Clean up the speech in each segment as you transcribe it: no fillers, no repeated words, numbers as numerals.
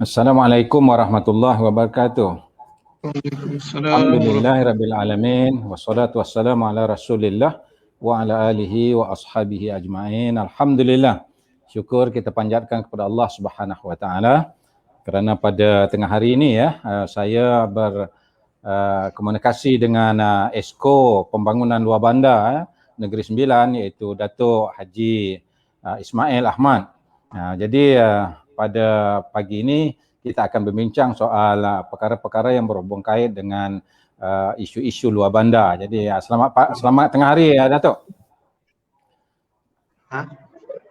Assalamualaikum warahmatullahi wabarakatuh. Waalaikumsalam Alhamdulillahirabbil alamin wassalatu wassalamu ala Rasulillah wa ala alihi wa ashabihi ajmain. Alhamdulillah. Syukur kita panjatkan kepada Allah Subhanahu wa taala kerana pada tengah hari ini saya berkomunikasi dengan Esko Pembangunan Luar Bandar Negeri Sembilan, iaitu Datuk Haji Ismail Ahmad. Jadi pada pagi ini kita akan berbincang soal perkara-perkara yang berhubung kait dengan isu-isu luar bandar. Jadi selamat tengah hari Datuk.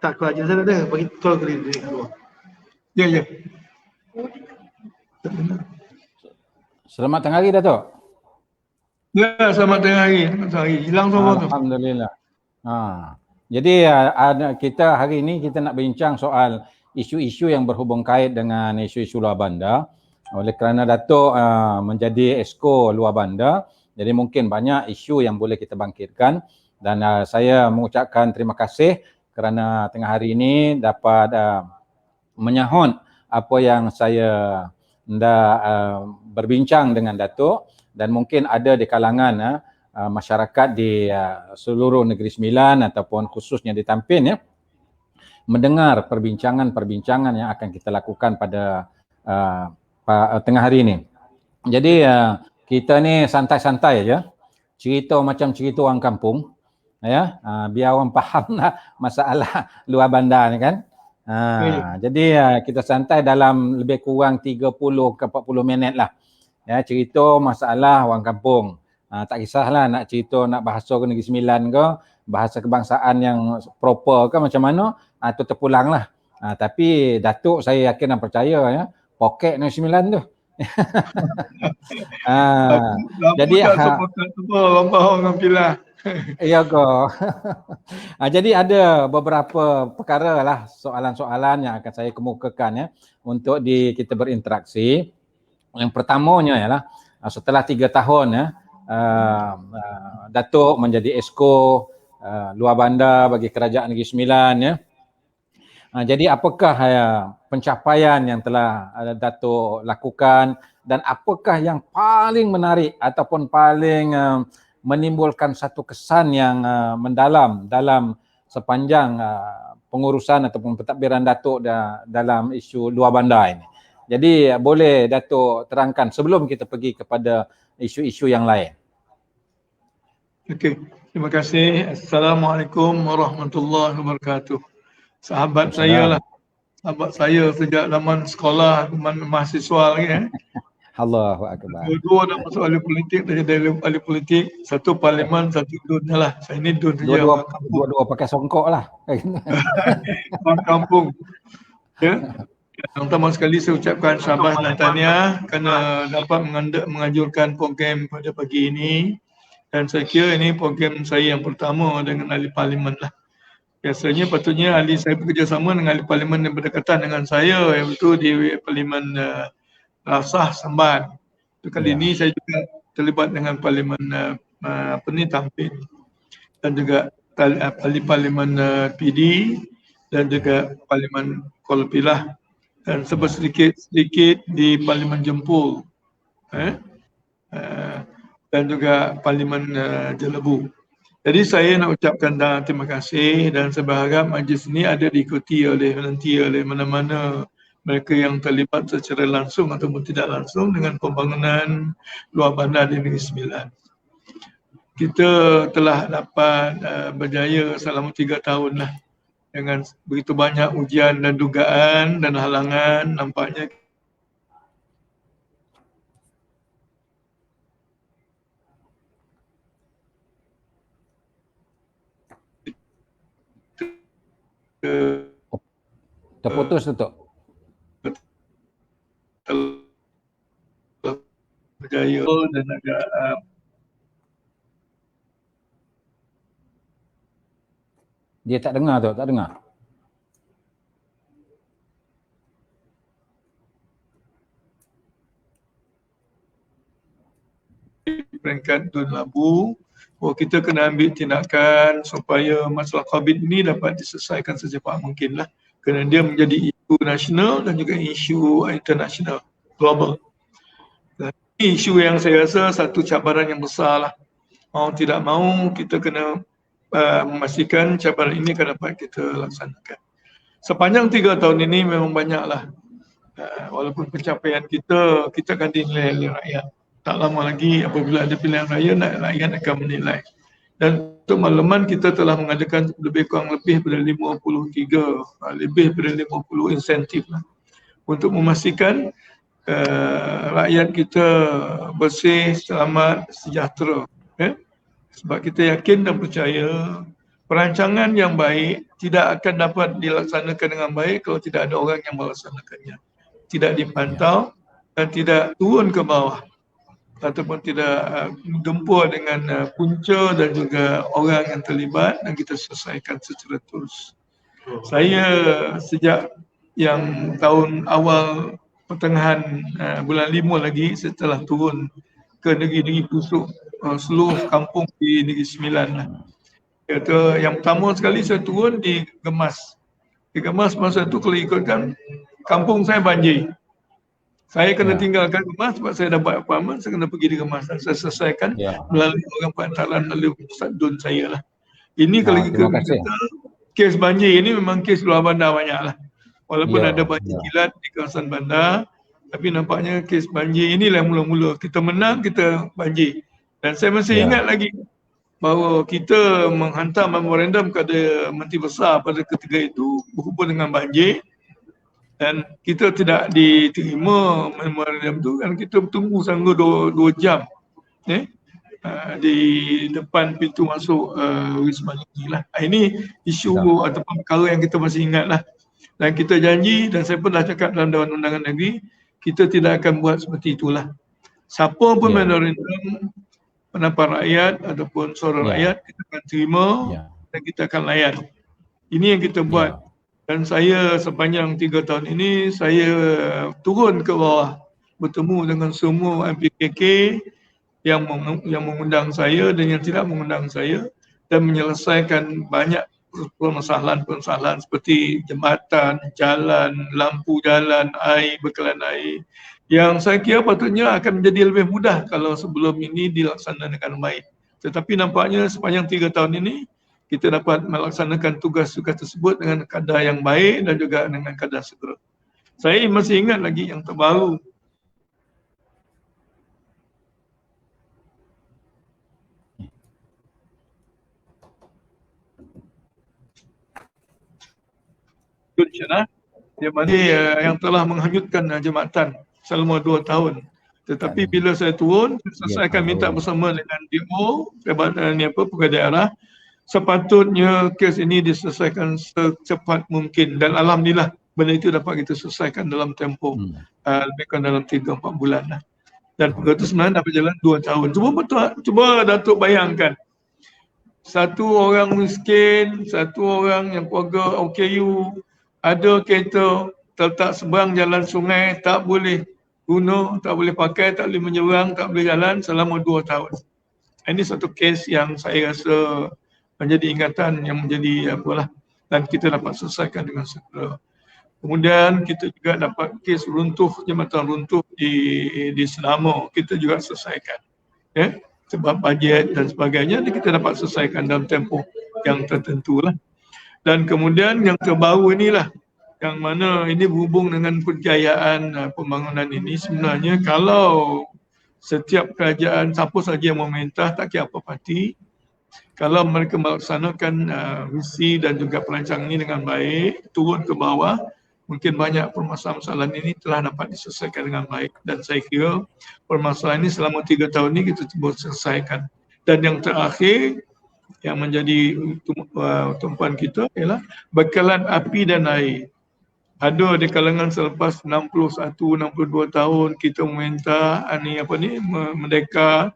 Tak keluar je sana dah, bagi call ke dia keluar. Ya. Selamat tengah hari Datuk. Ya, selamat tengah hari. Hilang semua tu. Alhamdulillah. Jadi kita hari ini kita nak bincang soal isu-isu yang berhubung kait dengan isu-isu luar bandar. Oleh kerana Datuk menjadi Esko Luar Bandar, jadi mungkin banyak isu yang boleh kita bangkitkan, dan saya mengucapkan terima kasih kerana tengah hari ini dapat menyahut apa yang saya hendak berbincang dengan Datuk, dan mungkin ada di kalangan masyarakat di seluruh Negeri Sembilan ataupun khususnya di Tampin mendengar perbincangan yang akan kita lakukan pada tengah hari ini. Jadi kita ni santai-santai aja, cerita macam cerita orang kampung, biar orang faham masalah luar bandar ni kan. Jadi kita santai dalam lebih kurang 30 ke 40 minit lah. Cerita masalah orang kampung. Tak kisahlah nak cerita nak bahasa ke Negeri Sembilan ke, bahasa kebangsaan yang proper ke macam mana, tu terpulang lah. Tapi Datuk saya yakin dan percaya poket Negeri Sembilan tu. Jadi orang faham pilah. Ya ke. Jadi ada beberapa perkara lah, soalan-soalan yang akan saya kemukakan untuk kita berinteraksi. Yang pertamanya ialah setelah 3 tahun Datuk menjadi Esko Luar Bandar bagi Kerajaan Negeri Sembilan jadi apakah pencapaian yang telah Datuk lakukan, dan apakah yang paling menarik ataupun paling menimbulkan satu kesan yang mendalam dalam sepanjang pengurusan ataupun pentadbiran Datuk dalam isu luar bandar ini. Jadi boleh Datuk terangkan sebelum kita pergi kepada isu-isu yang lain. Okey, terima kasih. Assalamualaikum warahmatullahi wabarakatuh. Sahabat saya lah, sahabat saya sejak zaman sekolah, zaman mahasiswa lagi Allahu Akbar. Dua dah masuk ahli politik, dah jadi ahli politik, satu parlimen, satu dun lah. Saya ni dun saja. Dua-dua pakai songkok lah. Orang kampung. Yang pertama sekali saya ucapkan syabas dan tahniah kerana dapat menganjurkan program pada pagi ini. Dan saya kira ini program saya yang pertama dengan ahli parlimen lah. Biasanya patutnya ahli saya bekerjasama dengan ahli parlimen yang berdekatan dengan saya, iaitu di parlimen Rasah Samban. Kali ini saya juga terlibat dengan parlimen Tampin, dan juga ahli parlimen PD, dan juga parlimen Kuala Pilah, dan sedikit di parlimen Jempol. Dan juga parlimen Jelebu. Jadi saya nak ucapkan terima kasih, dan saya berharap majlis ini ada diikuti nanti oleh mana-mana mereka yang terlibat secara langsung ataupun tidak langsung dengan pembangunan luar bandar di Negeri Sembilan. Kita telah dapat berjaya selama 3 tahun lah, dengan begitu banyak ujian dan dugaan dan halangan. Nampaknya terputus Datuk. Berjaya dan agak dia tak dengar tu, tak dengar. peringkat Dun Labu, kita kena ambil tindakan supaya masalah COVID ini dapat diselesaikan secepat mungkin lah, kerana dia menjadi nasional dan juga isu internasional, global. Dan isu yang saya rasa satu cabaran yang besar lah. Mau tidak mau kita kena memastikan cabaran ini akan dapat kita laksanakan. Sepanjang 3 tahun ini memang banyaklah. Walaupun pencapaian kita akan dinilai oleh rakyat. Tak lama lagi apabila ada pilihan raya, rakyat akan menilai. Dan untuk makluman kita telah mengadakan lebih pada 50 insentif lah, untuk memastikan rakyat kita bersih, selamat, sejahtera. Sebab kita yakin dan percaya perancangan yang baik tidak akan dapat dilaksanakan dengan baik kalau tidak ada orang yang melaksanakannya. Tidak dipantau dan tidak turun ke bawah ataupun tidak gempur dengan punca dan juga orang yang terlibat dan kita selesaikan secara terus. Saya sejak yang tahun awal pertengahan bulan 5 lagi setelah turun ke negeri-negeri pusuk seluruh kampung di Negeri Sembilan lah. Kata yang pertama sekali saya turun di Gemas. Di Gemas masa tu kalau ikutkan kampung saya banjir. Saya kena tinggalkan Gemas sebab saya dapat apartmen, saya kena pergi di Gemas dan saya selesaikan melalui orang perantaran melalui pusat DUN saya lah. Ini kalau kita kata kes banjir ini memang kes luar bandar banyak lah. Walaupun ada banjir kilat di kawasan bandar, tapi nampaknya kes banjir inilah mula-mula. Kita menang, kita banjir. Dan saya masih ingat lagi bahawa kita menghantar memorandum kepada Menteri Besar pada ketika itu berhubung dengan banjir. Dan kita tidak diterima memorandum itu kan kita bertunggu sanggup 2 jam di depan pintu masuk Wisma Negeri lah. Ini isu ataupun perkara yang kita masih ingat lah. Dan kita janji dan saya pun dah cakap dalam Dewan Undangan Negeri, kita tidak akan buat seperti itulah. Siapa pun memorandum pendapat rakyat ataupun suara rakyat, kita akan terima dan kita akan layan. Ini yang kita buat. Dan saya sepanjang 3 tahun ini, saya turun ke bawah, bertemu dengan semua MPKK yang mengundang saya dan yang tidak mengundang saya dan menyelesaikan banyak permasalahan-permasalahan seperti jambatan, jalan, lampu jalan, air, bekalan air yang saya kira patutnya akan menjadi lebih mudah kalau sebelum ini dilaksanakan dengan baik. Tetapi nampaknya sepanjang 3 tahun ini kita dapat melaksanakan tugas-tugas tersebut dengan kadar yang baik dan juga dengan kadar segera. Saya masih ingat lagi yang terbaru. Dia mana yang telah menghanyutkan jambatan selama 2 tahun. Tetapi bila saya turun, saya akan minta bersama dengan DO, Pegawai Daerah, sepatutnya kes ini diselesaikan secepat mungkin dan alhamdulillah benda itu dapat kita selesaikan dalam tempoh lebih kurang dalam 3-4 bulan lah. Dan perkara itu sebenarnya dah berjalan 2 tahun. Cuba Datuk bayangkan, satu orang miskin, satu orang yang keluarga OKU, ada kereta terletak seberang jalan sungai, tak boleh guna, tak boleh pakai, tak boleh menyerang, tak boleh jalan selama 2 tahun. Ini satu kes yang saya rasa menjadi ingatan yang menjadi apalah, dan kita dapat selesaikan dengan segera. Kemudian kita juga dapat kes runtuh, jambatan runtuh di Selangor, kita juga selesaikan. Sebab bajet dan sebagainya, kita dapat selesaikan dalam tempoh yang tertentu lah. Dan kemudian yang terbaru inilah, yang mana ini berhubung dengan perjayaan pembangunan ini. Sebenarnya kalau setiap kerajaan, siapa saja yang memerintah, tak kira apa parti, kalau mereka melaksanakan misi dan juga perancangan ini dengan baik, turun ke bawah, mungkin banyak permasalahan ini telah dapat diselesaikan dengan baik. Dan saya kira permasalahan ini selama 3 tahun ini kita cuba selesaikan. Dan yang terakhir, yang menjadi tumpuan kita ialah bekalan api dan air. Ada di kalangan selepas 61-62 tahun kita meminta merdeka,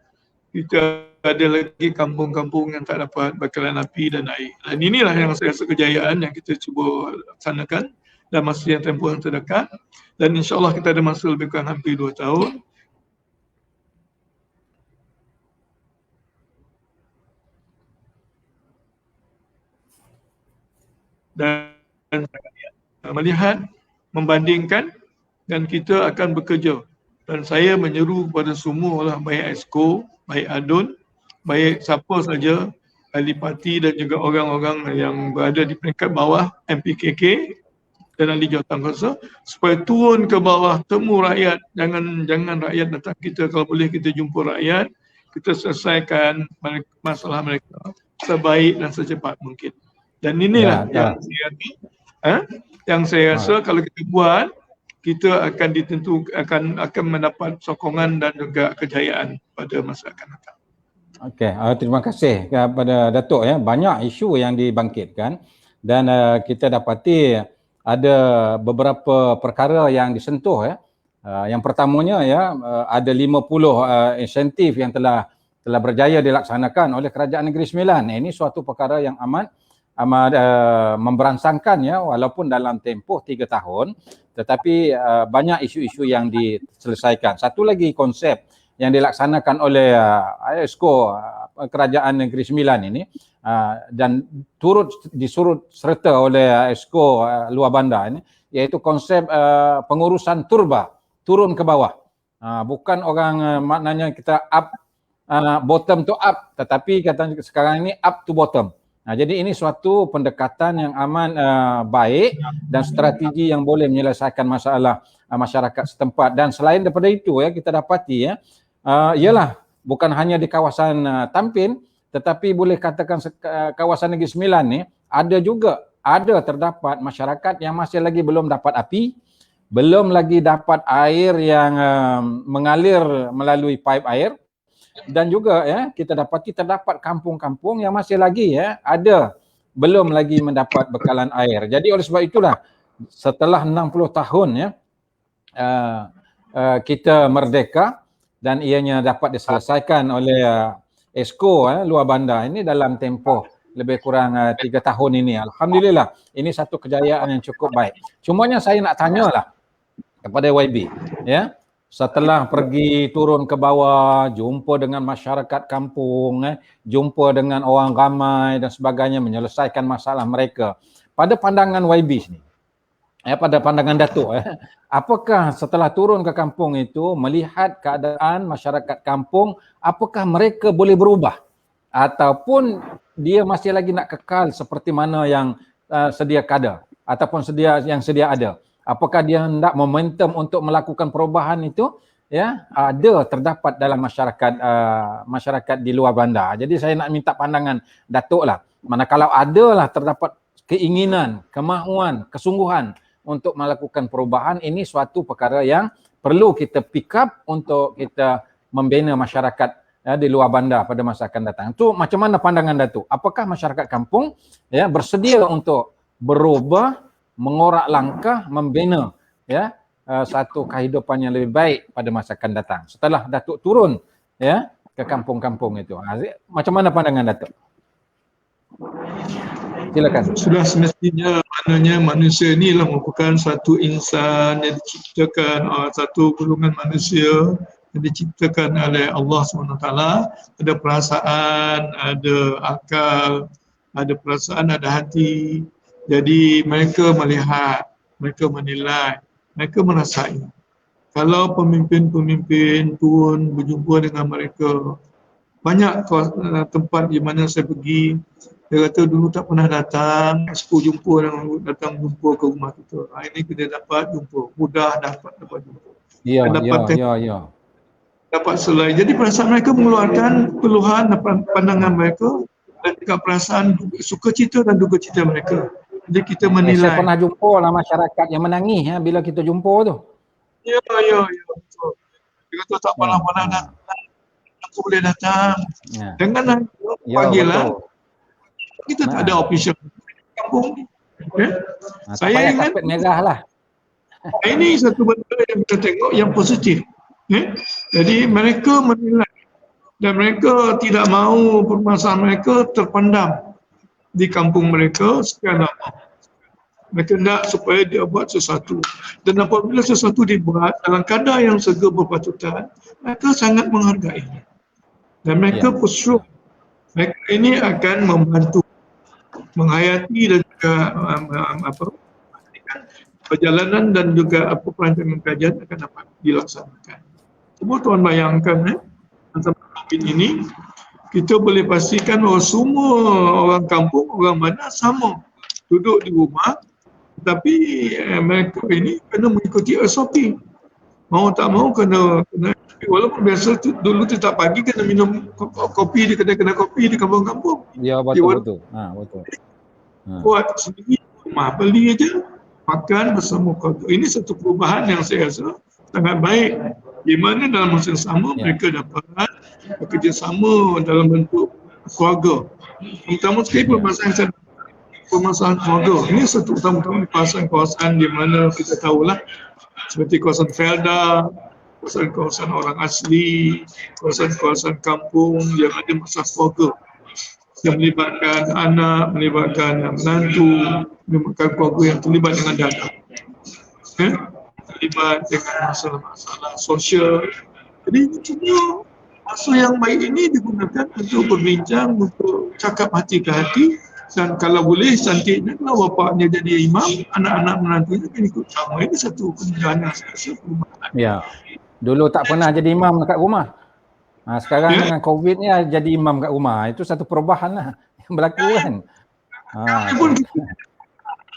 kita ada lagi kampung-kampung yang tak dapat bekalan api dan air. Dan inilah yang saya rasa kejayaan yang kita cuba laksanakan dalam masa yang tempoh yang terdekat. Dan insyaAllah kita ada masa lebih kurang hampir 2 tahun. Dan melihat membandingkan dan kita akan bekerja. Dan saya menyeru kepada semua lah, baik Exco, baik ADUN, baik siapa saja, ahli parti dan juga orang-orang yang berada di peringkat bawah MPKK dan ahli jawatankuasa, supaya turun ke bawah, temu rakyat. Jangan rakyat datang kita, kalau boleh kita jumpa rakyat, kita selesaikan masalah mereka sebaik dan secepat mungkin. Dan inilah yang saya rasa kalau kita buat, kita akan akan mendapat sokongan dan juga kejayaan pada masa akan datang. Okey, terima kasih kepada Datuk ya. Banyak isu yang dibangkitkan dan kita dapati ada beberapa perkara yang disentuh ya. Yang pertamanya ya, ada 50 insentif yang telah berjaya dilaksanakan oleh Kerajaan Negeri Sembilan. Ini suatu perkara yang amat memberangsangkan ya, walaupun dalam tempoh 3 tahun, tetapi banyak isu-isu yang diselesaikan. Satu lagi konsep yang dilaksanakan oleh Exco Kerajaan Negeri Sembilan ini dan disurut serta oleh Exco Luar Bandar ini, iaitu konsep pengurusan turba, turun ke bawah. Bukan orang maknanya kita up bottom to up, tetapi katanya sekarang ini up to bottom. Jadi ini suatu pendekatan yang amat baik dan strategi yang boleh menyelesaikan masalah masyarakat setempat. Dan selain daripada itu ya, kita dapati ya, ialah bukan hanya di kawasan Tampin, tetapi boleh katakan kawasan Negeri Sembilan ni ada terdapat masyarakat yang masih lagi belum dapat api, belum lagi dapat air yang mengalir melalui pipe air. Dan juga ya, kita dapati terdapat kampung-kampung yang masih lagi ya belum lagi mendapat bekalan air. Jadi oleh sebab itulah setelah 60 tahun ya kita merdeka dan ianya dapat diselesaikan oleh Exco Luar Bandar ini dalam tempoh lebih kurang 3 tahun ini. Alhamdulillah, ini satu kejayaan yang cukup baik. Cumanya saya nak tanyalah kepada YB ya. Setelah pergi turun ke bawah, jumpa dengan masyarakat kampung, jumpa dengan orang ramai dan sebagainya, menyelesaikan masalah mereka. Pada pandangan YB ni, pada pandangan Datuk, apakah setelah turun ke kampung itu, melihat keadaan masyarakat kampung, apakah mereka boleh berubah? Ataupun dia masih lagi nak kekal seperti mana yang sedia kada, ataupun yang sedia ada? Apakah dia hendak momentum untuk melakukan perubahan itu ya terdapat dalam masyarakat di Luar Bandar. Jadi saya nak minta pandangan Datuk lah. Manakala adalah terdapat keinginan, kemahuan, kesungguhan untuk melakukan perubahan, ini suatu perkara yang perlu kita pick up untuk kita membina masyarakat di Luar Bandar pada masa akan datang. Itu macam mana pandangan Datuk? Apakah masyarakat kampung ya bersedia untuk berubah, mengorak langkah, membina ya satu kehidupan yang lebih baik pada masa akan datang setelah Datuk turun ya ke kampung-kampung itu? Macam mana pandangan Datuk? Silakan. Sudah semestinya maknanya manusia inilah merupakan satu insan yang diciptakan, satu golongan manusia yang diciptakan oleh Allah SWT. Ada perasaan, ada akal, ada perasaan, ada hati. Jadi mereka melihat, mereka menilai, mereka merasai. Kalau pemimpin-pemimpin pun berjumpa dengan mereka, banyak tempat di mana saya pergi, dia kata dulu tak pernah datang, Exco datang jumpa ke rumah kita. Ini kita dapat jumpa, mudah dapat jumpa. Ya. Dapat selai. Jadi perasaan mereka mengeluarkan keluhan, pandangan mereka dan juga perasaan sukacita dan duka cita mereka. Jadi kita menilai. Saya pernah jumpa lah masyarakat yang menangis bila kita jumpa tu. Ya, betul. Dia kata tak pernah datang. Aku boleh datang. Jangan panggil lah. Kita tak ada official kampung ni. Saya ingat karpet merah lah. Ini satu benda yang kita tengok yang positif. Jadi mereka menilai dan mereka tidak mahu permasalahan mereka terpendam di kampung mereka sekian lama. Mereka nak supaya dia buat sesuatu. Dan apabila sesuatu dibuat dalam kadar yang segera berpatutan, mereka sangat menghargai. Dan mereka pusuh. Mereka ini akan membantu menghayati dan juga perjalanan dan juga apa perancangan kajian akan dapat dilaksanakan. Cuma tuan bayangkan masa COVID ini kita boleh pastikan bahawa semua orang kampung, orang bandar sama duduk di rumah, tapi mereka ini kena mengikuti SOP. Mau tak mau kena walaupun biasa dulu setiap pagi kena minum kopi di kedai-kedai kopi di kampung-kampung. Ya, betul. Betul. Buat sendiri, rumah beli aja, makan bersama keluarga. Ini satu perubahan yang saya rasa sangat baik. Di mana dalam masa yang sama mereka dapat bekerjasama dalam bentuk keluarga. Terutama sekali permasalahan keluarga. Ini satu utama-utama di kawasan-kawasan di mana kita tahulah seperti kawasan Felda, kawasan-kawasan orang asli, kawasan-kawasan kampung yang ada masalah keluarga yang melibatkan anak, melibatkan menantu, melibatkan keluarga yang terlibat dengan dadah. Terlibat dengan masalah-masalah sosial. Jadi semua masa yang baik ini digunakan untuk berbincang, untuk cakap hati ke hati, dan kalau boleh cantiknya kalau bapaknya jadi imam, anak-anak menantunya kan ikut sama. Ini satu kemudahan yang saya rasa perubahan. Ya. Dulu tak pernah jadi imam dekat rumah. Sekarang dengan COVID ni jadi imam kat rumah. Itu satu perubahan lah yang berlaku kan.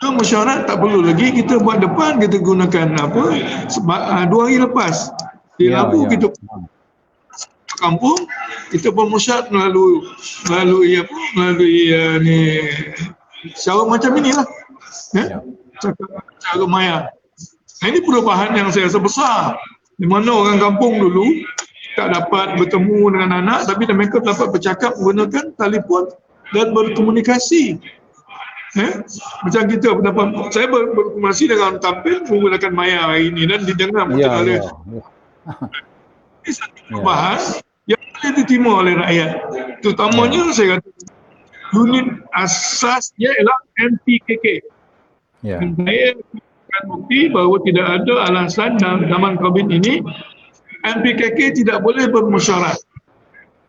Mesyuarat tak perlu lagi kita buat depan, kita gunakan apa sebab 2 hari lepas di Labu kita kampung, kita bermusyawarah melalui ni cara macam inilah, cara maya. Ini perubahan yang saya rasa besar, di mana orang kampung dulu tak dapat bertemu dengan anak, tapi mereka dapat bercakap menggunakan telefon dan berkomunikasi. Macam kita dapat, saya berkomunikasi dengan tampil menggunakan maya hari ini dan didengar oleh ini satu perubahan yang boleh diterima oleh rakyat. Terutamanya saya kata unit asasnya ialah MPKK. Dan saya akan bukti bahawa tidak ada alasan dalam zaman COVID ini MPKK tidak boleh bermusyawarah.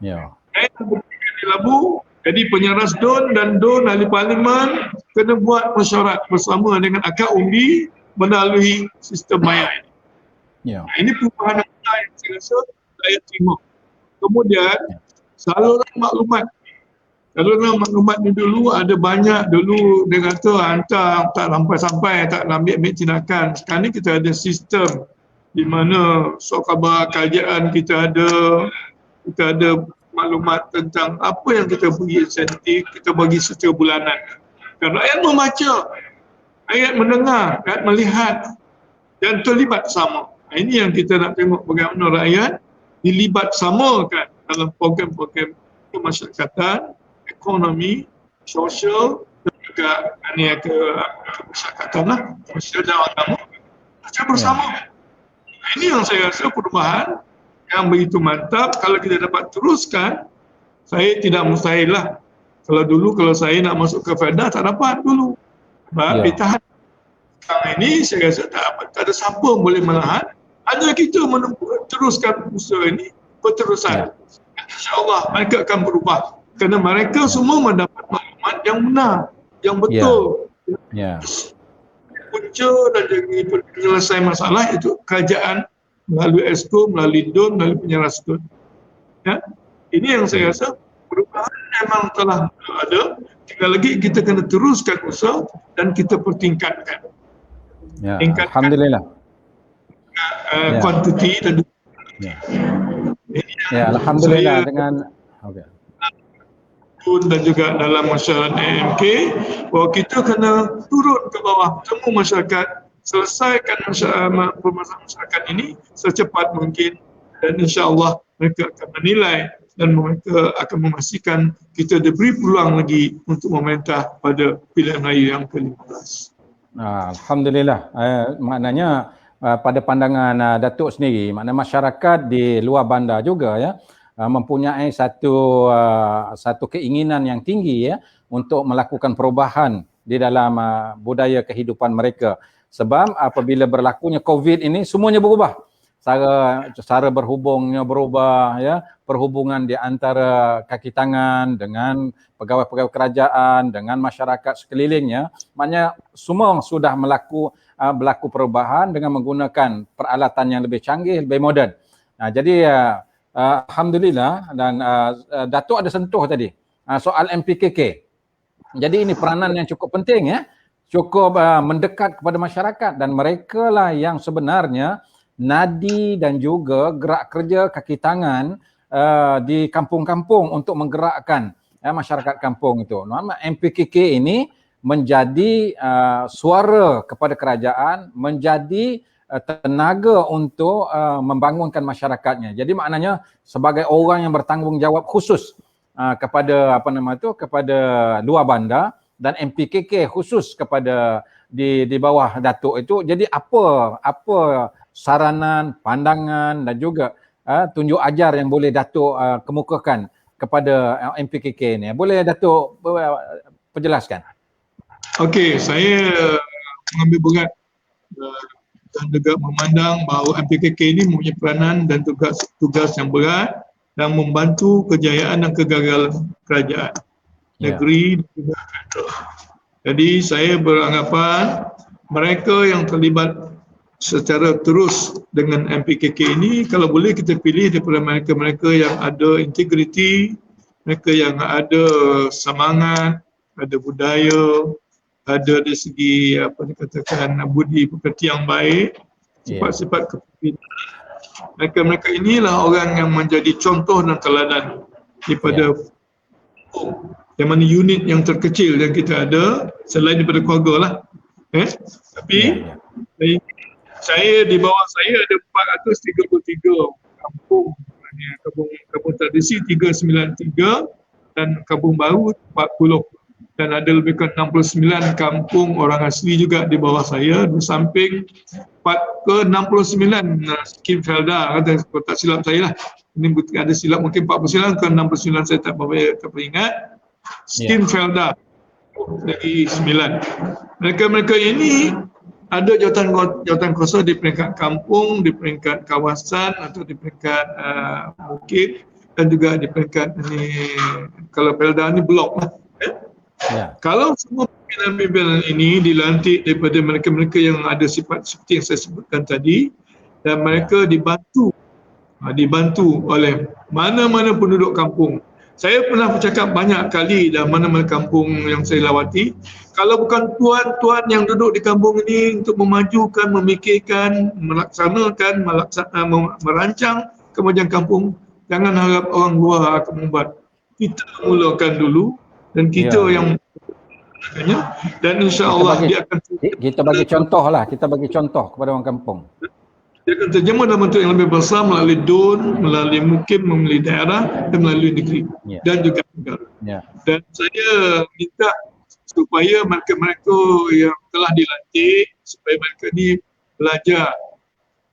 Saya buktikan di Labu, jadi penyeras DUN dan DUN ahli parlimen kena buat mesyuarat bersama dengan akad undi melalui sistem maya ini. Ini perubahan yang saya rasa saya terima. Kemudian saluran maklumat. Saluran maklumat ni dulu ada banyak, dulu dia kata hantar tak sampai-sampai, tak ambil tindakan. Sekarang ni kita ada sistem di mana surat khabar kajian kita ada maklumat tentang apa yang kita beri insentif, kita bagi secara bulanan. Dan rakyat membaca, rakyat mendengar, rakyat melihat dan terlibat sama. Ini yang kita nak tengok bagaimana rakyat dilibat samakan dalam program-program kemasyarakatan, ekonomi, sosial dan juga kemasyarakatan lah, sosial dan agama secara bersama. Ini yang saya rasa perubahan yang begitu mantap. Kalau kita dapat teruskan, saya tidak mustahil lah. Kalau saya nak masuk ke Felda tak dapat dulu. Sebab ditahan. Sekarang ini saya rasa tak ada siapa yang boleh menahan. Hanya kita teruskan usaha ini berterusan. InsyaAllah mereka akan berubah. Kerana mereka semua mendapat maklumat yang benar, yang betul. Punca dan juga penyelesaian masalah itu kerajaan melalui ESCO, melalui DUN, melalui penyeras DUN. Ini yang saya rasa perubahan memang telah ada. Tinggal lagi kita kena teruskan usaha dan kita pertingkatkan. Alhamdulillah. Kuantiti dan Alhamdulillah dengan dan juga dalam masyarakat AMK bahawa kita kena turun ke bawah, bertemu masyarakat, selesaikan permasalahan masyarakat ini secepat mungkin, dan insya-Allah mereka akan menilai dan mereka akan memastikan kita diberi peluang lagi untuk memerintah pada pilihan raya yang ke-15. Alhamdulillah. Maknanya pada pandangan Datuk sendiri, maknanya masyarakat di luar bandar juga mempunyai satu keinginan yang tinggi untuk melakukan perubahan di dalam budaya kehidupan mereka. Sebab apabila berlakunya COVID ini semuanya berubah. cara berhubungnya berubah, ya, perhubungan di antara kaki tangan dengan pegawai-pegawai kerajaan dengan masyarakat sekelilingnya, maknanya semua sudah berlaku perubahan dengan menggunakan peralatan yang lebih canggih, lebih moden. Jadi alhamdulillah, dan Datuk ada sentuh tadi soal MPKK. Jadi ini peranan yang cukup penting, ya, cukup mendekat kepada masyarakat, dan mereka lah yang sebenarnya nadi dan juga gerak kerja kaki tangan di kampung-kampung untuk menggerakkan masyarakat kampung itu. MPKK ini menjadi suara kepada kerajaan, menjadi tenaga untuk membangunkan masyarakatnya. Jadi maknanya sebagai orang yang bertanggungjawab khusus kepada kepada luar bandar, dan MPKK khusus kepada di bawah Datuk itu. Jadi apa saranan, pandangan dan juga tunjuk ajar yang boleh Datuk kemukakan kepada MPKK ini? Boleh Datuk perjelaskan? Okey, saya mengambil berat dan juga memandang bahawa MPKK ini mempunyai peranan dan tugas yang berat dan membantu kejayaan dan kegagalan kerajaan negeri dan juga federal. Jadi saya beranggapan mereka yang terlibat secara terus dengan MPKK ini, kalau boleh kita pilih daripada mereka-mereka yang ada integriti, mereka yang ada semangat, ada budaya, ada dari segi dikatakan budi pekerti yang baik, sifat-sifat kepimpinan. Mereka-mereka inilah orang yang menjadi contoh dan teladan daripada yang mana unit yang terkecil yang kita ada selain daripada keluarga lah. Tapi saya di bawah saya ada 433 kampung, kampung tradisi 393 dan kampung baru 40, dan ada lebih kurang 69 kampung orang asli juga di bawah saya, di samping 69 skim Felda, kalau tak silap saya lah, ini ada silap mungkin 49 ke 69, saya tak ingat. Skim Felda lagi 9. Mereka ini ada jawatan kuasa di peringkat kampung, di peringkat kawasan atau di peringkat bukit, dan juga di peringkat ini, kalau Felda ni blok lah. Kalau semua pimpinan-pimpinan ini dilantik daripada mereka-mereka yang ada sifat seperti yang saya sebutkan tadi, dan mereka dibantu oleh mana-mana penduduk kampung. Saya pernah bercakap banyak kali dalam mana-mana kampung yang saya lawati, kalau bukan tuan-tuan yang duduk di kampung ini untuk memajukan, memikirkan, melaksanakan, merancang kemajuan kampung, jangan harap orang luar akan membuat. Kita mulakan dulu, dan kita yang dan insya-Allah dia akan kita bagi contoh lah, kita bagi contoh kepada orang kampung. Dia akan terjemah dalam bentuk yang lebih besar melalui DUN, melalui mukim, melalui daerah dan melalui negeri dan juga negara. Dan saya minta supaya mereka-mereka yang telah dilantik, supaya mereka ni belajar,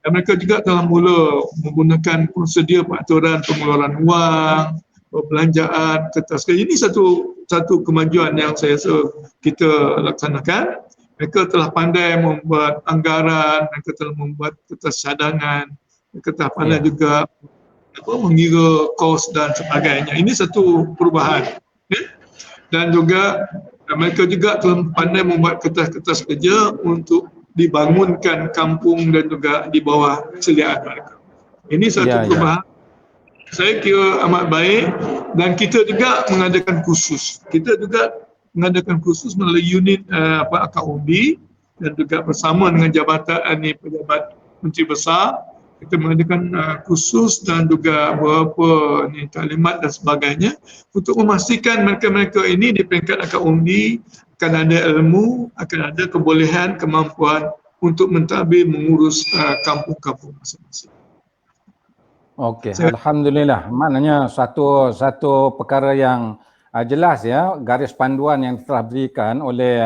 dan mereka juga telah mula menggunakan prosedur peraturan pengeluaran wang, perbelanjaan, kertas. Ini satu kemajuan yang saya rasa kita laksanakan. Mereka telah pandai membuat anggaran, mereka telah membuat kertas cadangan, mereka telah pandai juga mengira kos dan sebagainya. Ini satu perubahan. Dan juga mereka juga telah pandai membuat kertas-kertas kerja untuk dibangunkan kampung dan juga di bawah seliaan mereka. Ini satu perubahan. Saya kira amat baik, dan kita juga mengadakan khusus. Kita juga mengadakan khusus melalui unit akad undi, dan juga bersama dengan jabatan pejabat menteri besar, kita mengadakan khusus dan juga beberapa taklimat dan sebagainya untuk memastikan mereka-mereka ini di peringkat akad undi akan ada ilmu, akan ada kebolehan, kemampuan untuk mentadbir mengurus kampung-kampung masing-masing. Okey, alhamdulillah. Maknanya satu perkara yang jelas, ya, garis panduan yang telah diberikan oleh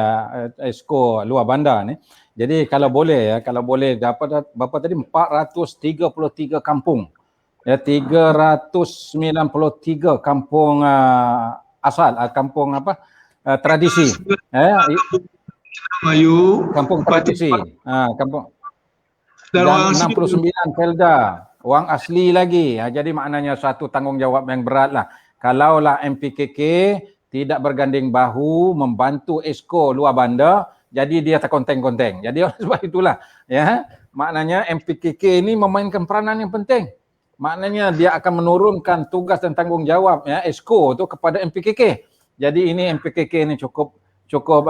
Esko Luar Bandar ni. Jadi kalau boleh dapat berapa tadi, 433 kampung. Ya, 393 kampung asal, kampung tradisi. Melayu, kampung tradisi. Kampung Dan dan orang asli 69 Felda, wang asli lagi. Jadi maknanya satu tanggungjawab yang berat lah. Kalaulah MPKK tidak berganding bahu membantu Esko luar bandar, jadi dia terkonteng-konteng. Jadi oleh sebab itulah maknanya MPKK ini memainkan peranan yang penting. Maknanya dia akan menurunkan tugas dan tanggungjawab Esko tu kepada MPKK. Jadi ini MPKK ini cukup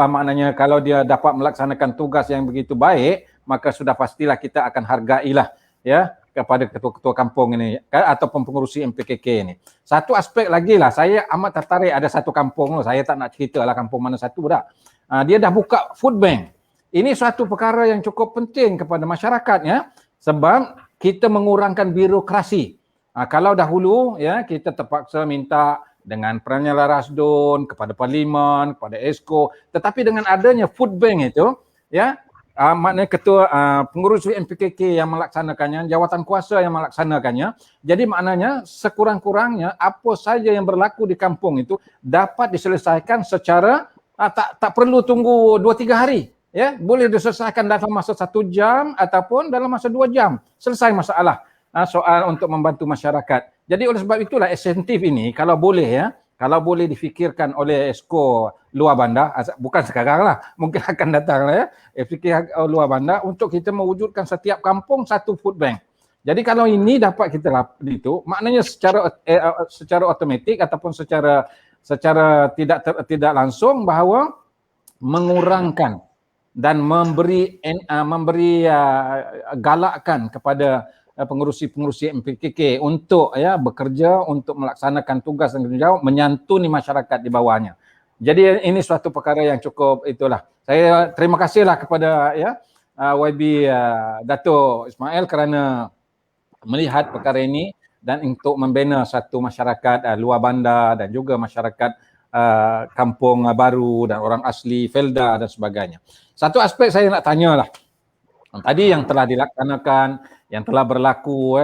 maknanya kalau dia dapat melaksanakan tugas yang begitu baik, maka sudah pastilah kita akan hargailah kepada ketua-ketua kampung ini ataupun pengurusi MPKK ini. Satu aspek lagi lah, saya amat tertarik ada satu kampung, saya tak nak cerita lah kampung mana satu dah. Dia dah buka food bank. Ini suatu perkara yang cukup penting kepada masyarakat sebab kita mengurangkan birokrasi. Kalau dahulu kita terpaksa minta dengan perannya Rasdon kepada Parlimen, kepada Esko, tetapi dengan adanya food bank itu maknanya ketua pengurus MPKK yang melaksanakannya, jawatan kuasa yang melaksanakannya. Jadi maknanya sekurang-kurangnya apa saja yang berlaku di kampung itu dapat diselesaikan secara tak perlu tunggu 2-3 hari. Boleh diselesaikan dalam masa 1 jam ataupun dalam masa 2 jam. Selesai masalah soal untuk membantu masyarakat. Jadi oleh sebab itulah insentif ini kalau boleh kalau boleh difikirkan oleh Esko luar bandar, bukan sekarang lah, mungkin akan datang lah fikir luar bandar untuk kita mewujudkan setiap kampung satu food bank. Jadi kalau ini dapat kita itu, maknanya secara otomatik ataupun secara tidak langsung bahawa mengurangkan dan memberi galakkan kepada pengurusi-pengurusi MPKK untuk bekerja untuk melaksanakan tugas dan tanggungjawab menyantuni masyarakat di bawahnya. Jadi ini suatu perkara yang cukup itulah. Saya terima kasihlah kepada YB Dato' Ismail kerana melihat perkara ini dan untuk membina satu masyarakat luar bandar dan juga masyarakat kampung baru dan orang asli Felda dan sebagainya. Satu aspek saya nak tanyalah. Tadi yang telah dilaksanakan, yang telah berlaku,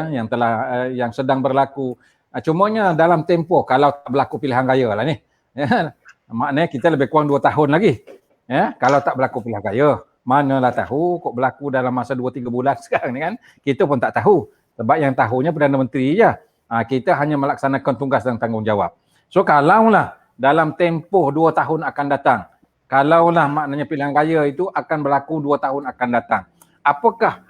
yang sedang berlaku. Cumanya dalam tempoh kalau tak berlaku pilihan raya lah ni. Maknanya kita lebih kurang 2 tahun lagi. Kalau tak berlaku pilihan raya, manalah tahu kok berlaku dalam masa 2-3 bulan sekarang ni kan. Kita pun tak tahu. Sebab yang tahunya Perdana Menteri je. Kita hanya melaksanakan tugas dan tanggungjawab. So kalaulah dalam tempoh 2 tahun akan datang, kalaulah maknanya pilihan raya itu akan berlaku 2 tahun akan datang. Apakah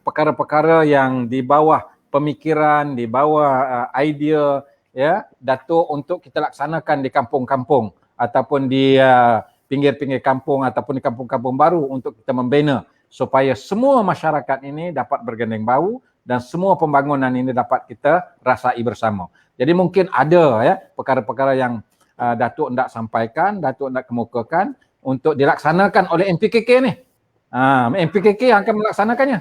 perkara-perkara yang di bawah pemikiran, di bawah idea Dato' untuk kita laksanakan di kampung-kampung ataupun di pinggir-pinggir kampung ataupun di kampung-kampung baru untuk kita membina supaya semua masyarakat ini dapat bergandeng bahu dan semua pembangunan ini dapat kita rasai bersama. Jadi mungkin ada perkara-perkara yang Dato' hendak sampaikan, Dato' hendak kemukakan untuk dilaksanakan oleh MPKK ni. MPKK yang akan melaksanakannya.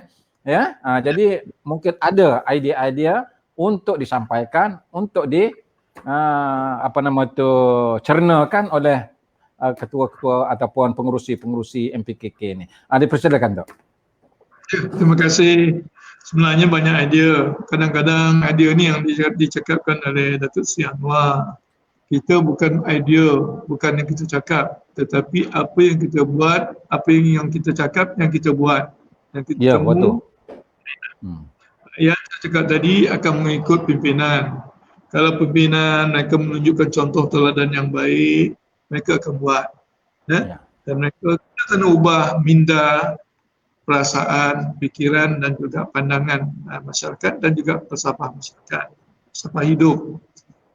Jadi mungkin ada idea-idea untuk disampaikan, untuk cernakan oleh ketua-ketua ataupun pengurusi-pengurusi MPKK ini. Dipersilakan, Dok. Terima kasih. Sebenarnya banyak idea. Kadang-kadang idea ni yang dicakapkan oleh Datuk Seri Anwar. Kita bukan idea, bukan yang kita cakap, tetapi apa yang kita buat, apa yang kita cakap, yang kita buat. Yang kita betul. Yang saya cakap tadi akan mengikut pimpinan. Kalau pimpinan mereka menunjukkan contoh teladan yang baik, mereka akan buat. Dan mereka kena ubah minda, perasaan, fikiran dan juga pandangan masyarakat dan juga falsafah masyarakat, falsafah hidup.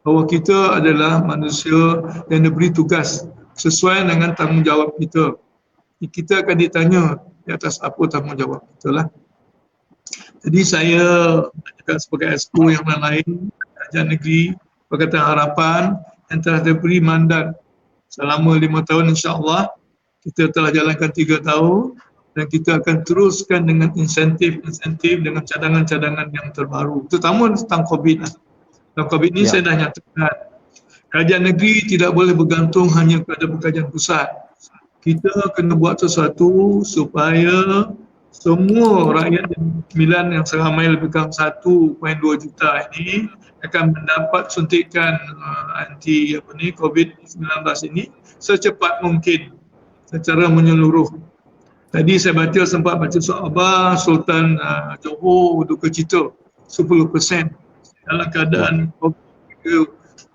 Bahawa kita adalah manusia yang diberi tugas sesuai dengan tanggungjawab kita. Kita akan ditanya di atas apa tanggungjawab kita lah. Jadi saya juga sebagai Esko yang lain, Kerajaan Negeri Pakatan Harapan yang telah diberi mandat selama 5 tahun insya-Allah. Kita telah jalankan 3 tahun dan kita akan teruskan dengan insentif-insentif dengan cadangan-cadangan yang terbaru. Terutama tentang COVID. Dalam COVID ini saya dah nyatakan, kerajaan negeri tidak boleh bergantung hanya pada kerajaan pusat. Kita kena buat sesuatu supaya semua rakyat Milan yang seramai lebih kurang 1.2 juta ini akan mendapat suntikan anti COVID-19 ini secepat mungkin secara menyeluruh. Tadi saya sempat baca Sabah, Sultan Johor, Duka Cita 10% dalam keadaan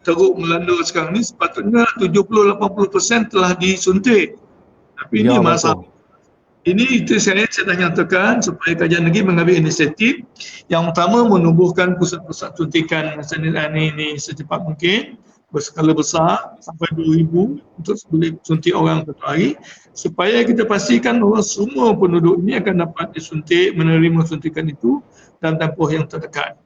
teruk melanda sekarang ni. Sepatutnya 70-80% telah disuntik. Tapi ini Ya, masalah. betul. Ini itu saya dah nyatakan supaya kajian negeri mengambil inisiatif yang pertama menubuhkan pusat-pusat suntikan ini secepat mungkin berskala besar sampai 2,000 untuk boleh suntik orang satu hari supaya kita pastikan bahawa semua penduduk ini akan dapat disuntik, menerima suntikan itu dalam tempoh yang terdekat.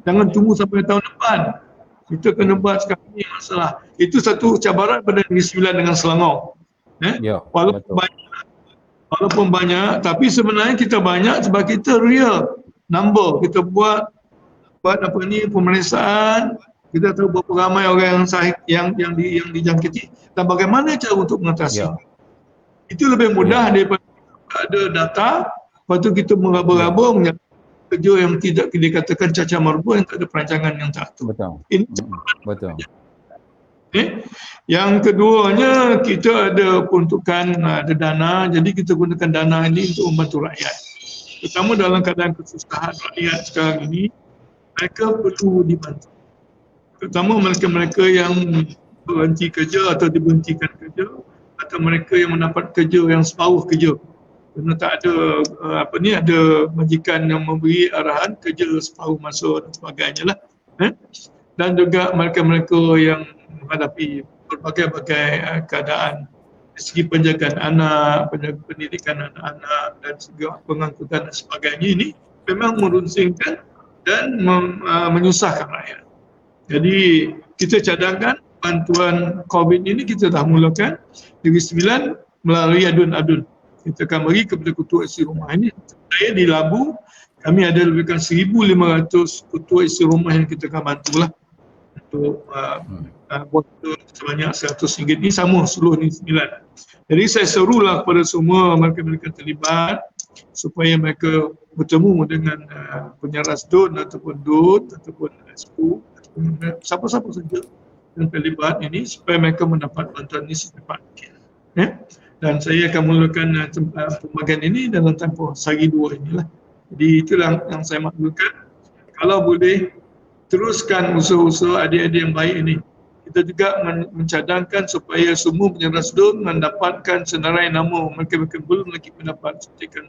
Jangan tunggu sampai tahun depan. Kita kena buat sekarang ni masalah. Itu satu cabaran pada Negeri Sembilan dengan Selangor. Ya, Walaupun banyak, tapi sebenarnya kita banyak sebab kita real number. Kita buat pemeriksaan, kita tahu berapa ramai orang yang dijangkiti dan bagaimana cara untuk mengatasi. Ya. Itu lebih mudah daripada ada data, lepas tu kita meraba-raba menyatakan kerja yang tidak dikatakan cacat marba yang tak ada perancangan yang teratur. Betul. Ini Betul. Yang keduanya kita ada peruntukan ada dana, jadi kita gunakan dana ini untuk membantu rakyat. Terutama dalam keadaan kesusahan rakyat sekarang ini, mereka perlu dibantu. Terutama mereka-mereka yang berhenti kerja atau diberhentikan kerja atau mereka yang mendapat kerja yang separuh kerja. Kerana tak ada ada majikan yang memberi arahan kerja separuh masa dan sebagainya lah. Dan juga mereka-mereka yang menghadapi berbagai-bagai keadaan dari segi penjagaan anak, pendidikan anak-anak dan segi pengangkutan dan sebagainya ini memang merunsingkan dan menyusahkan rakyat. Jadi kita cadangkan bantuan COVID ini kita dah mulakan Negeri Sembilan melalui adun-adun. Kita akan bagi kepada ketua isi rumah ini. Saya di Labu, kami ada lebih kurang 1,500 ketua isi rumah yang kita akan bantulah untuk botol sebanyak RM100 ni sama seluruh Negeri Sembilan. Jadi saya serulah kepada semua mereka-mereka terlibat supaya mereka bertemu dengan penyaras DUN ataupun DUT ataupun SPU ataupun siapa-siapa saja yang terlibat ini supaya mereka mendapat bantuan ini secepat mungkin. Dan saya akan mulakan pembagian ini dalam tempoh sehari dua inilah. Jadi itulah yang saya maklumkan. Kalau boleh teruskan usaha-usaha adik-adik yang baik ini. Kita juga mencadangkan supaya semua penyaras DUN mendapatkan senarai nama mereka belum lagi mendapat suntikan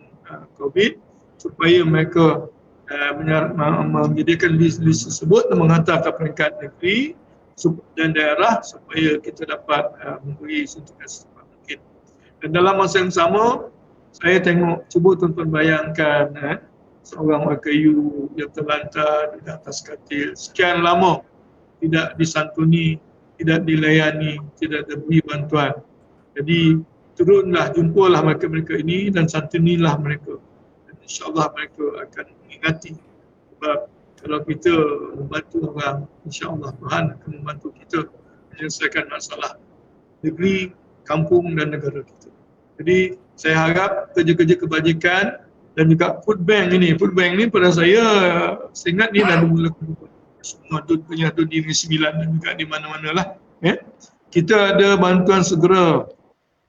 COVID supaya mereka menyediakan list tersebut dan menghantar ke peringkat negeri dan daerah supaya kita dapat memberi suntikan secepat mungkin. Dan dalam masa yang sama, saya cuba tuan-tuan bayangkan seorang OKU yang terlantar di atas katil sekian lama tidak disantuni, tidak dilayani, tidak diberi bantuan. Jadi turunlah, jumpalah mereka-mereka ini dan santunilah mereka. Dan insyaAllah mereka akan mengingati. Sebab kalau kita membantu orang, insyaAllah Tuhan akan membantu kita menyelesaikan masalah negeri, kampung dan negara kita. Jadi saya harap kerja-kerja kebajikan dan juga food bank ni pada saya ingat ni dah dimulakan semua punya tu di Negeri Sembilan dan juga di mana-mana lah. Kita ada bantuan segera.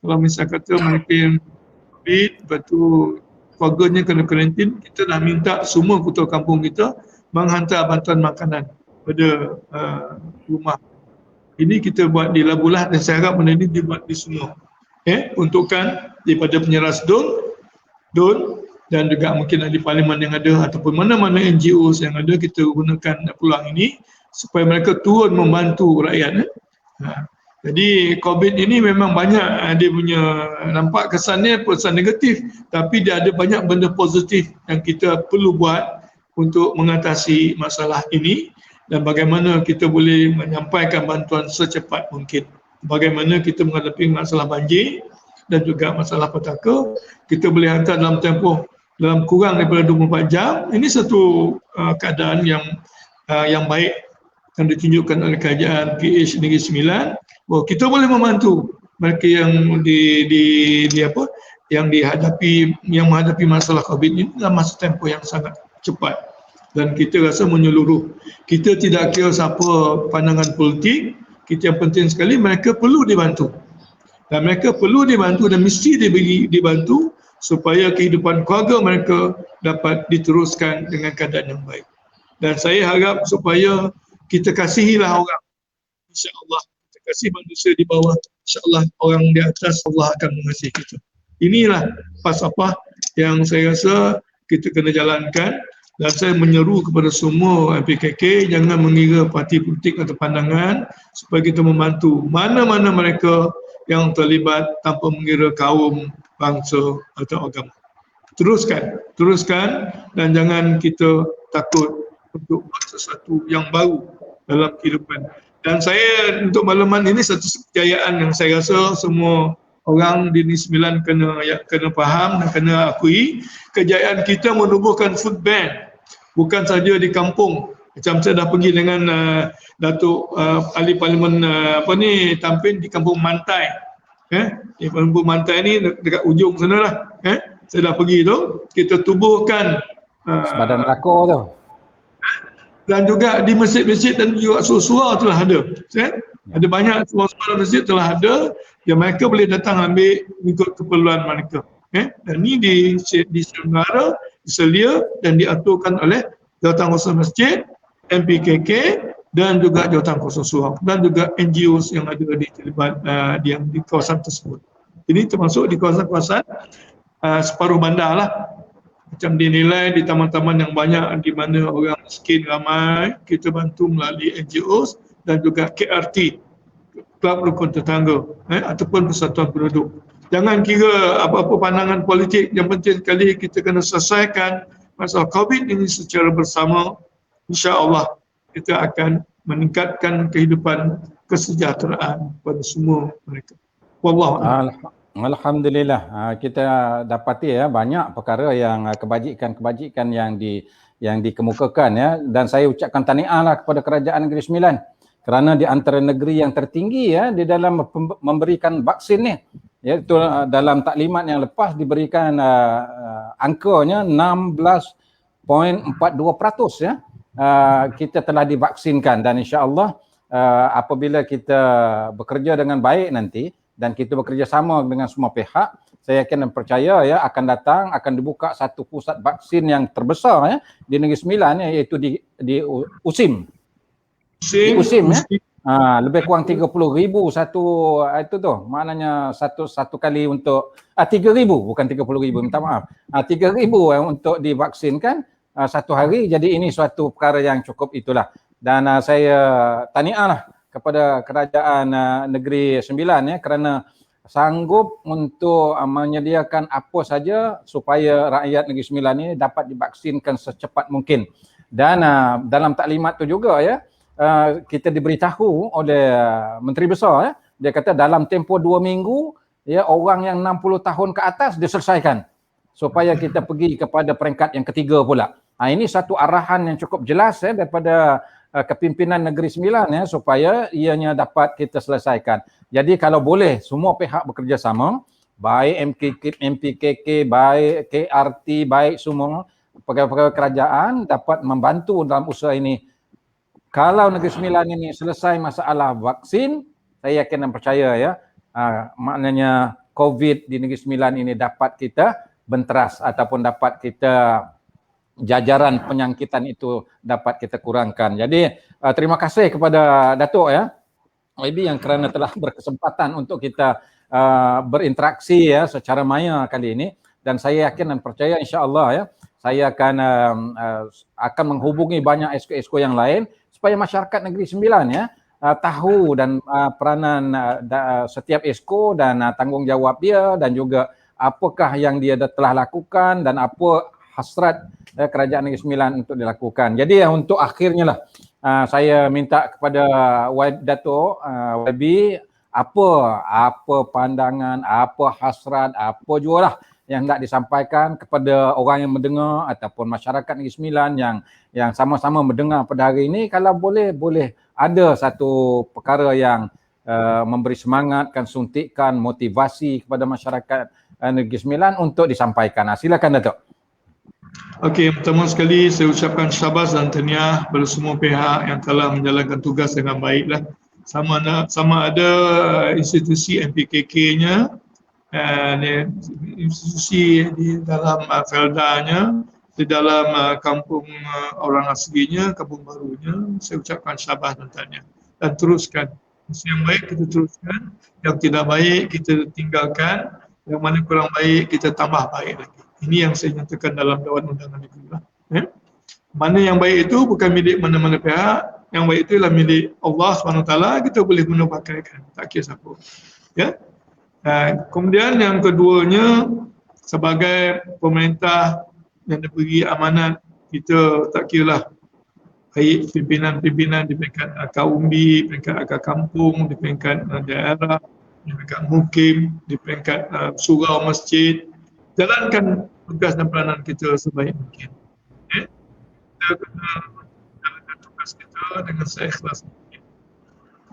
Kalau misal kata mereka yang COVID, lepas tu keluarganya kena karantin, kita dah minta semua ketua kampung kita menghantar bantuan makanan pada rumah. Ini kita buat di Labulah dan saya harap benda ini dibuat di semua. Untukkan daripada penyaras DUN dan juga mungkin di parlimen yang ada ataupun mana-mana NGOs yang ada, kita gunakan peluang ini supaya mereka turun membantu rakyat. Jadi COVID ini memang banyak dia punya nampak kesannya pesan negatif, tapi dia ada banyak benda positif yang kita perlu buat untuk mengatasi masalah ini dan bagaimana kita boleh menyampaikan bantuan secepat mungkin. Bagaimana kita menghadapi masalah banjir dan juga masalah petaka, kita boleh hantar dalam tempoh dalam kurang daripada 24 jam. Ini satu keadaan yang baik yang ditunjukkan oleh kerajaan PH Negeri Sembilan bahawa kita boleh membantu mereka yang yang menghadapi masalah COVID ini dalam masa tempoh yang sangat cepat. Dan kita rasa menyeluruh. Kita tidak kira siapa pandangan politik, kita yang penting sekali mereka perlu dibantu. Dan mereka perlu dibantu dan mesti dibantu supaya kehidupan keluarga mereka dapat diteruskan dengan keadaan yang baik. Dan saya harap supaya kita kasihilah orang. InsyaAllah kita kasih manusia di bawah, InsyaAllah orang di atas Allah akan mengasihi kita. Inilah falsafah yang saya rasa kita kena jalankan, dan saya menyeru kepada semua MPKK jangan mengira parti politik atau pandangan, supaya kita membantu mana-mana mereka yang terlibat tanpa mengira kaum, bangsa atau agama. Teruskan dan jangan kita takut untuk buat sesuatu yang baru dalam kehidupan. Dan saya untuk makluman ini satu kejayaan yang saya rasa semua orang di Negeri Sembilan kena faham dan kena akui. Kejayaan kita menubuhkan food bank bukan saja di kampung. Macam saya dah pergi dengan Datuk Ahli Parlimen Tampin di Kampung Mantai. Di Kampung Mantai ni dekat ujung sana lah. Saya dah pergi tu, kita tubuhkan Sepadan Melaka tu. Dan juga di masjid-masjid dan juga surau-surau telah ada. Ada banyak surau-surau masjid telah ada yang mereka boleh datang ambil ikut keperluan mereka. Dan ini diselenggara, diselia dan diaturkan oleh Jawatankurusan Masjid, MPKK dan juga Jawatankurusan Surau dan juga NGOs yang ada terlibat di kawasan tersebut. Ini termasuk di kawasan-kawasan separuh bandar lah. Macam dinilai di taman-taman yang banyak di mana orang miskin ramai, kita bantu melalui NGOs dan juga KRT, Kelab Rukun Tetangga ataupun Persatuan Penduduk. Jangan kira apa-apa pandangan politik, yang penting sekali kita kena selesaikan masalah COVID ini secara bersama. InsyaAllah kita akan meningkatkan kehidupan kesejahteraan pada semua mereka. Wallahu Alhamdulillah, kita dapati ya banyak perkara yang kebajikan-kebajikan yang dikemukakan ya, dan saya ucapkan tahniah lah kepada Kerajaan Negeri Sembilan kerana di antara negeri yang tertinggi ya di dalam memberikan vaksin ni, iaitu dalam taklimat yang lepas diberikan angkanya 16.42% ya. Kita telah divaksinkan, dan insya-Allah apabila kita bekerja dengan baik nanti dan kita bekerjasama dengan semua pihak, saya yakin dan percaya ya akan akan dibuka satu pusat vaksin yang terbesar ya di Negeri Sembilan ya, iaitu di USIM. Di USIM ya. Lebih kurang 30,000 satu itu tu. Maknanya satu kali untuk 3,000 bukan 30,000, minta maaf. 3,000 untuk divaksinkan satu hari. Jadi ini suatu perkara yang cukup itulah. Dan saya tahniah lah kepada Kerajaan Negeri Sembilan ya kerana sanggup untuk menyediakan apa saja supaya rakyat Negeri Sembilan ini dapat divaksinkan secepat mungkin. Dan dalam taklimat tu juga ya kita diberitahu oleh Menteri Besar ya, dia kata dalam tempoh 2 minggu ya orang yang 60 tahun ke atas diselesaikan supaya kita pergi kepada peringkat yang ketiga pula. Ini satu arahan yang cukup jelas ya daripada kepimpinan Negeri Sembilan ya supaya ianya dapat kita selesaikan. Jadi kalau boleh semua pihak bekerjasama, baik MPKK, baik KRT, baik semua pegawai-pegawai kerajaan dapat membantu dalam usaha ini. Kalau Negeri Sembilan ini selesai masalah vaksin, saya yakin dan percaya ya, maknanya COVID di Negeri Sembilan ini dapat kita benteras ataupun dapat kita jajaran penyangkitan itu dapat kita kurangkan. Jadi terima kasih kepada Datuk ya YB yang kerana telah berkesempatan untuk kita berinteraksi ya secara maya kali ini, dan saya yakin dan percaya insya-Allah ya saya akan menghubungi banyak esko-esko yang lain supaya masyarakat Negeri Sembilan ya tahu dan peranan setiap esko dan tanggungjawab dia, dan juga apakah yang dia telah lakukan dan apa hasrat Kerajaan Negeri Sembilan untuk dilakukan. Jadi untuk akhirnya lah saya minta kepada Datuk YB apa pandangan, apa hasrat, apa jualah yang nak disampaikan kepada orang yang mendengar ataupun masyarakat Negeri Sembilan yang sama-sama mendengar pada hari ini. Kalau boleh ada satu perkara yang memberi semangatkan, suntikan, motivasi kepada masyarakat Negeri Sembilan untuk disampaikan. Silakan Datuk. Okey, pertama sekali saya ucapkan syabas dan tahniah kepada semua pihak yang telah menjalankan tugas dengan baiklah. Sama ada institusi MPKK-nya institusi di dalam Feldanya, di dalam kampung orang aslinya, kampung barunya. Saya ucapkan syabas dan tahniah dan teruskan. Yang baik kita teruskan, yang tidak baik kita tinggalkan, yang mana kurang baik kita tambah baik lagi. Ini yang saya nyatakan dalam Dewan Undangan Negeri lah. Mana yang baik itu bukan milik mana-mana pihak, yang baik itu adalah milik Allah SWT, kita boleh guna pakaikan, tak kira siapa. Ya. Kemudian yang keduanya, sebagai pemerintah yang diberi amanat, kita tak kiralah baik pimpinan-pimpinan di peringkat akar umbi, peringkat akar kampung, di peringkat daerah, di peringkat mukim, di peringkat surau masjid, jalankan tugas dan peranan kita sebaik mungkin. Kita kena jalankan tugas kita dengan seikhlas mungkin.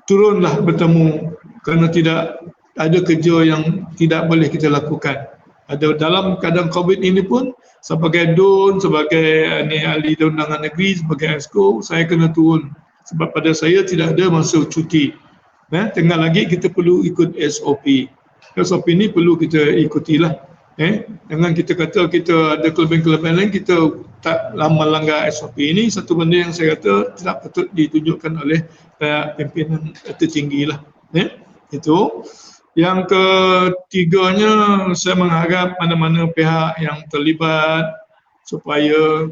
Turunlah bertemu, kerana tidak ada kerja yang tidak boleh kita lakukan. Ada dalam keadaan COVID ini pun, sebagai DUN, sebagai ahli undangan negeri, sebagai EXCO, saya kena turun. Sebab pada saya tidak ada masa cuti. Tengah lagi kita perlu ikut SOP. SOP ini perlu kita ikutilah. Dengan kita kata kita ada kelebihan-kelebihan lain, kita tak lama langgar SOP ini, satu benda yang saya kata tidak patut ditunjukkan oleh pimpinan tertinggi lah. Itu. Yang ketiganya, saya mengharap mana-mana pihak yang terlibat supaya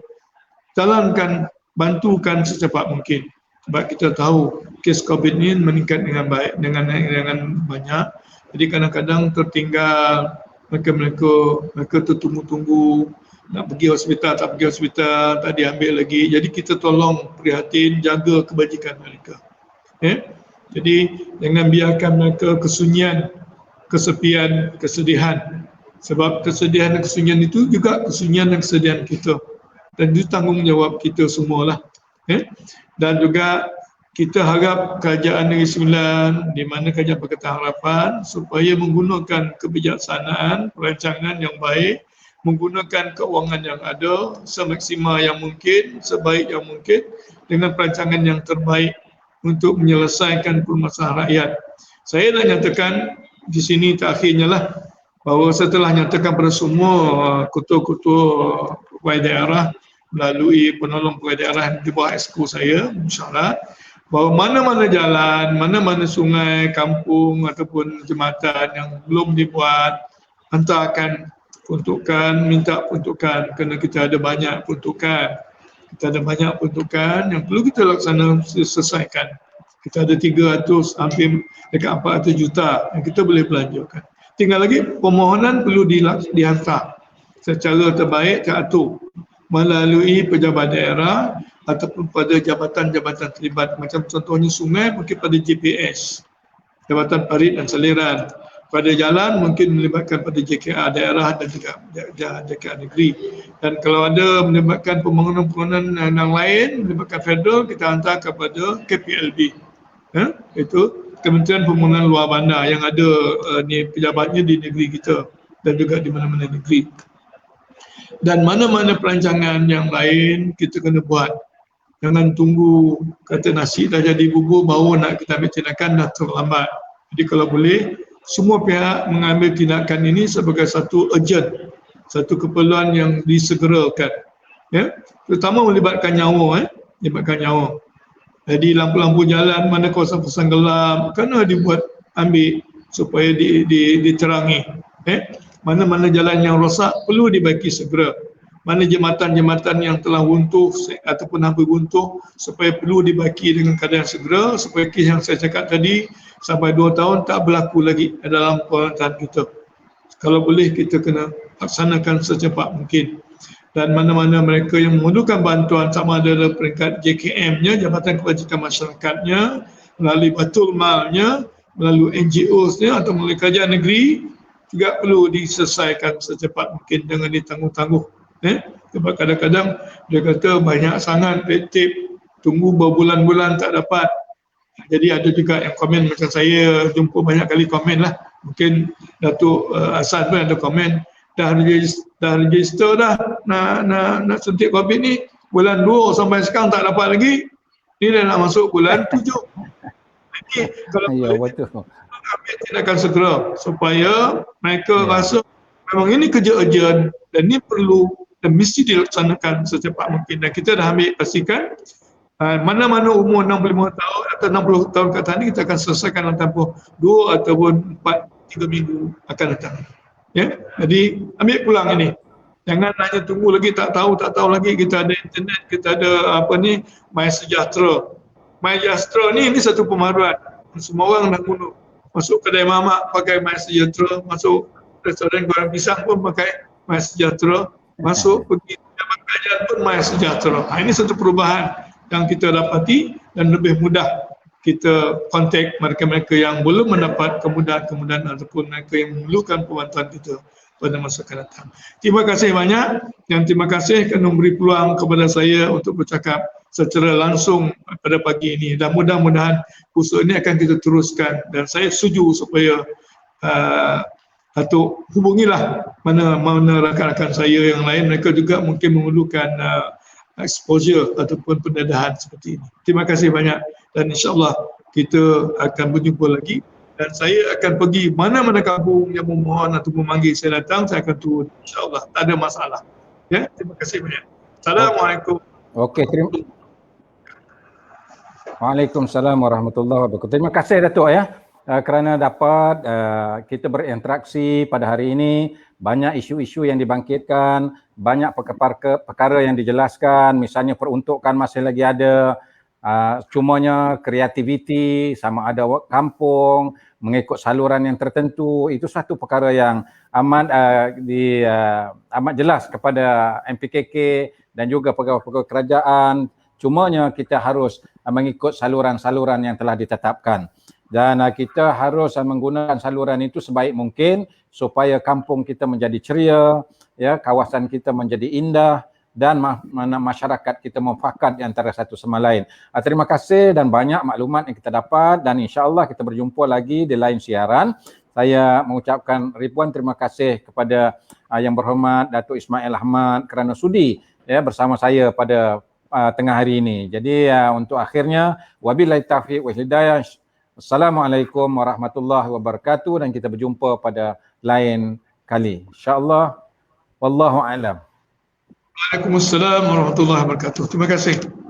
jalankan, bantukan secepat mungkin. Sebab kita tahu kes COVID ini meningkat dengan baik, dengan banyak. Jadi kadang-kadang tertinggal, mereka tertunggu-tunggu, nak pergi hospital, tak pergi hospital, tak diambil lagi. Jadi kita tolong prihatin, jaga kebajikan mereka. Jadi jangan biarkan mereka kesunyian, kesepian, kesedihan. Sebab kesedihan dan kesunyian itu juga kesunyian dan kesedihan kita. Dan itu tanggungjawab kita semualah. Dan juga kita harap Kerajaan Negeri Sembilan, di mana Kerajaan Pakatan Harapan, supaya menggunakan kebijaksanaan, perancangan yang baik, menggunakan keuangan yang ada semaksimal yang mungkin, sebaik yang mungkin, dengan perancangan yang terbaik untuk menyelesaikan permasalahan rakyat. Saya nak nyatakan di sini terakhirnya lah, bahawa setelah nyatakan pada semua ketua-ketua pegawai daerah melalui penolong pegawai daerah di bawah exco saya, insyaAllah, bahawa mana-mana jalan, mana-mana sungai, kampung ataupun jambatan yang belum dibuat, hantarkan peruntukan, minta peruntukan, kerana kita ada banyak peruntukan. Kita ada banyak peruntukan yang perlu kita laksana selesaikan. Kita ada 300, hampir dekat 400 juta yang kita boleh belanjakan. Tinggal lagi permohonan perlu dihantar secara terbaik, teratur melalui pejabat daerah ataupun pada jabatan-jabatan terlibat. Macam contohnya sungai mungkin pada GPS, Jabatan Parit dan Saliran. Pada jalan mungkin melibatkan pada JKA daerah dan juga JKA negeri. Dan kalau ada melibatkan pembangunan-pembangunan yang lain, melibatkan federal, kita hantar kepada KPLB. Itu Kementerian Pembangunan Luar Bandar yang ada pejabatnya di negeri kita dan juga di mana-mana negeri. Dan mana-mana perancangan yang lain kita kena buat. Jangan tunggu kata nasi dah jadi bubur baru nak kita ambil tindakan, dah terlambat. Jadi kalau boleh, semua pihak mengambil tindakan ini sebagai satu urgent, satu keperluan yang disegerakan. Terutama melibatkan nyawa, melibatkan nyawa. Jadi lampu-lampu jalan, mana kawasan-kawasan gelap, kena dibuat ambil supaya diterangi. Mana-mana jalan yang rosak perlu dibaiki segera. Mana jembatan-jembatan yang telah runtuh ataupun hampir runtuh supaya perlu dibaiki dengan keadaan segera supaya kes yang saya cakap tadi sampai 2 tahun tak berlaku lagi dalam pemerintahan kita. Kalau boleh kita kena laksanakan secepat mungkin. Dan mana-mana mereka yang memerlukan bantuan sama ada dalam peringkat JKM-nya, Jabatan Kebajikan Masyarakatnya, melalui Batul Malnya, melalui NGOs-nya atau melalui kerajaan negeri juga perlu diselesaikan secepat mungkin, jangan ditangguh-tangguh. Sebab kadang-kadang dia kata banyak sangat red tape, tunggu berbulan-bulan tak dapat. Jadi ada juga yang komen macam saya jumpa banyak kali komen lah. Mungkin Datuk Hasan pun ada komen, dah register dah nak suntik COVID ni bulan 2 sampai sekarang tak dapat lagi. Ni dah nak masuk bulan 7. Jadi kalau ya, betul. ambil tindakan segera supaya mereka Ya. rasa memang ini kerja urgent dan ini perlu dan mesti dilaksanakan secepat mungkin. Dan kita dah ambil pastikan mana-mana umur 65 tahun atau 60 tahun ke atas ini kita akan selesaikan dalam tempoh 2 ataupun 3 minggu akan datang. Ya, jadi ambil pulang ini. Jangan hanya tunggu lagi tak tahu lagi. Kita ada internet, kita ada apa ni, MySejahtera. MySejahtera ni ini satu pemaharuan. Semua orang nak guna. Masuk kedai mamak pakai MySejahtera, masuk restoran goreng pisang pun pakai MySejahtera, masuk pergi tempat kajian pun MySejahtera. Ini satu perubahan yang kita dapati dan lebih mudah kita kontak mereka-mereka yang belum mendapat kemudahan-kemudahan ataupun mereka yang memerlukan pembantuan kita pada masa akan datang. Terima kasih banyak dan terima kasih kerana memberi peluang kepada saya untuk bercakap secara langsung pada pagi ini dan mudah-mudahan kursus ini akan kita teruskan dan saya setuju supaya Datuk hubungilah mana rakan-rakan saya yang lain, mereka juga mungkin memerlukan exposure ataupun pendedahan seperti ini. Terima kasih banyak dan insyaAllah kita akan berjumpa lagi dan saya akan pergi mana-mana kampung yang memohon atau memanggil saya datang, saya akan turun insyaAllah, tak ada masalah. Ya, terima kasih banyak. Assalamualaikum. Okey, Waalaikumsalam warahmatullahi wabarakatuh. Terima kasih Datuk ya kerana dapat kita berinteraksi pada hari ini. Banyak isu-isu yang dibangkitkan, banyak perkara yang dijelaskan, misalnya peruntukan masih lagi ada, cumanya kreativiti sama ada kampung mengikut saluran yang tertentu, itu satu perkara yang amat amat jelas kepada MPKK dan juga pegawai-pegawai kerajaan. Cumanya kita harus mengikut saluran-saluran yang telah ditetapkan dan kita harus menggunakan saluran itu sebaik mungkin supaya kampung kita menjadi ceria, ya, kawasan kita menjadi indah dan masyarakat kita mufakat di antara satu sama lain. Terima kasih dan banyak maklumat yang kita dapat dan insya-Allah kita berjumpa lagi di lain siaran. Saya mengucapkan ribuan terima kasih kepada Yang Berhormat Datuk Ismail Ahmad kerana sudi ya bersama saya pada tengah hari ini. Jadi untuk akhirnya wabillahi taufiq wal hidayah. Assalamualaikum warahmatullahi wabarakatuh dan kita berjumpa pada lain kali. Insya-Allah. Wallahu a'lam. Waalaikumsalam warahmatullahi wabarakatuh. Terima kasih.